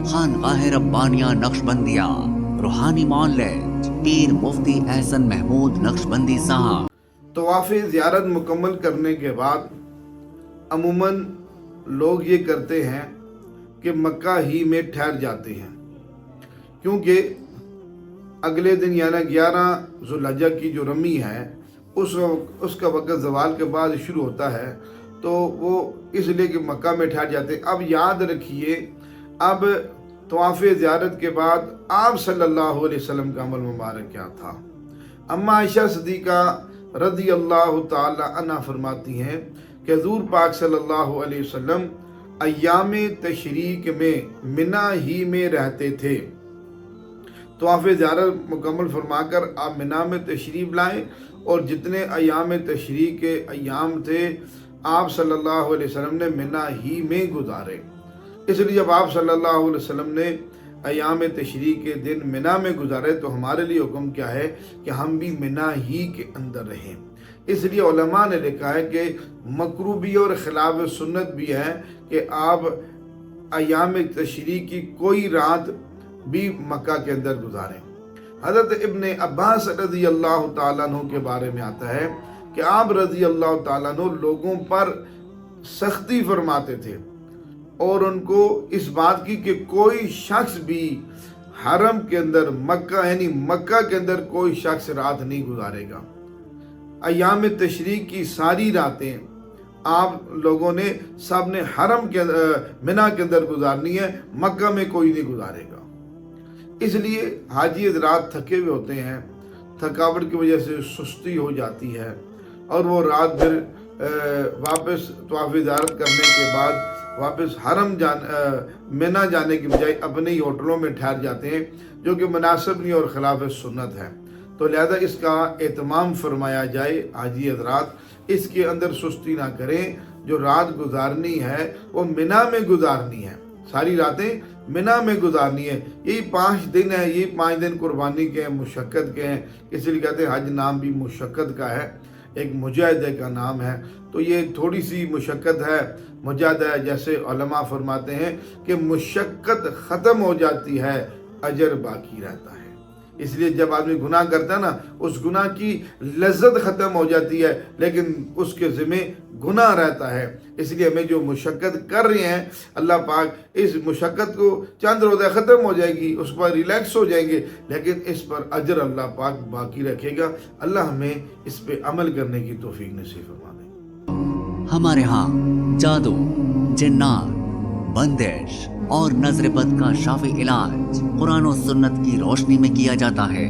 خانقاہ ربانیہ نقشبندیہ روحانی معلج پیر مفتی احسن محمود نقشبندی صاحب۔ طواف زیارت مکمل کرنے کے بعد عموماً لوگ یہ کرتے ہیں کہ مکہ ہی میں ٹھہر جاتے ہیں، کیونکہ اگلے دن یعنی 11 ذوالحجہ کی جو رمی ہے اس کا وقت زوال کے بعد شروع ہوتا ہے، تو وہ اس لیے کہ مکہ میں ٹھہر جاتے ہیں۔ اب یاد رکھیے، اب طواف زیارت کے بعد آپ صلی اللہ علیہ وسلم کا عمل مبارک کیا تھا؟ اما عائشہ صدیقہ رضی اللہ تعالی عنہ فرماتی ہیں کہ حضور پاک صلی اللہ علیہ وسلم ایام تشریق میں منا ہی میں رہتے تھے۔ طواف زیارت مکمل فرما کر آپ منا میں تشریف لائیں، اور جتنے ایام تشریق کے ایام تھے آپ صلی اللہ علیہ وسلم نے منا ہی میں گزارے۔ اس لیے جب آپ صلی اللہ علیہ وسلم نے ایام تشریق کے دن منا میں گزارے تو ہمارے لیے حکم کیا ہے کہ ہم بھی منا ہی کے اندر رہیں۔ اس لیے علماء نے لکھا ہے کہ مکروہ بھی اور خلاف سنت بھی ہے کہ آپ ایام تشریق کی کوئی رات بھی مکہ کے اندر گزاریں۔ حضرت ابن عباس رضی اللہ تعالیٰ عنہ کے بارے میں آتا ہے کہ آپ رضی اللہ تعالیٰ عنہ لوگوں پر سختی فرماتے تھے اور ان کو اس بات کی کہ کوئی شخص بھی حرم کے اندر مکہ یعنی مکہ کے اندر کوئی شخص رات نہیں گزارے گا۔ ایام تشریق کی ساری راتیں آپ لوگوں نے سب نے حرم کے منا کے اندر گزارنی ہے، مکہ میں کوئی نہیں گزارے گا۔ اس لیے حاجی حضرات تھکے ہوئے ہوتے ہیں، تھکاوٹ کی وجہ سے سستی ہو جاتی ہے، اور وہ رات بھر واپس طواف زیارت کرنے کے بعد واپس حرم منا جانے کی بجائے اپنے ہی ہوٹلوں میں ٹھہر جاتے ہیں، جو کہ مناسب نہیں اور خلاف سنت ہے۔ تو لہذا اس کا اہتمام فرمایا جائے، حاجی حضرات اس کے اندر سستی نہ کریں۔ جو رات گزارنی ہے وہ منا میں گزارنی ہے، ساری راتیں منا میں گزارنی ہے۔ یہی 5 دن ہے، یہی 5 دن قربانی کے ہیں، مشقت کے ہیں، اس لیے کہتے ہیں حج نام بھی مشقت کا ہے، ایک مجاہدے کا نام ہے۔ تو یہ تھوڑی سی مشقت ہے، مجاہدہ ہے، جیسے علماء فرماتے ہیں کہ مشقت ختم ہو جاتی ہے، اجر باقی رہتا ہے۔ اس لیے جب آدمی گناہ کرتا ہے نا، اس گناہ کی لذت ختم ہو جاتی ہے، لیکن اس کے ذمہ گناہ رہتا ہے۔ اس لیے ہمیں جو مشقت کر رہے ہیں، اللہ پاک اس مشقت کو چند روزہ ختم ہو جائے گی، اس پر ریلیکس ہو جائیں گے، لیکن اس پر اجر اللہ پاک باقی رکھے گا۔ اللہ ہمیں اس پہ عمل کرنے کی توفیق نصیب فرما دے۔ ہمارے ہاں جادو، جنات، بندش اور نظر بد کا شافی علاج قرآن و سنت کی روشنی میں کیا جاتا ہے۔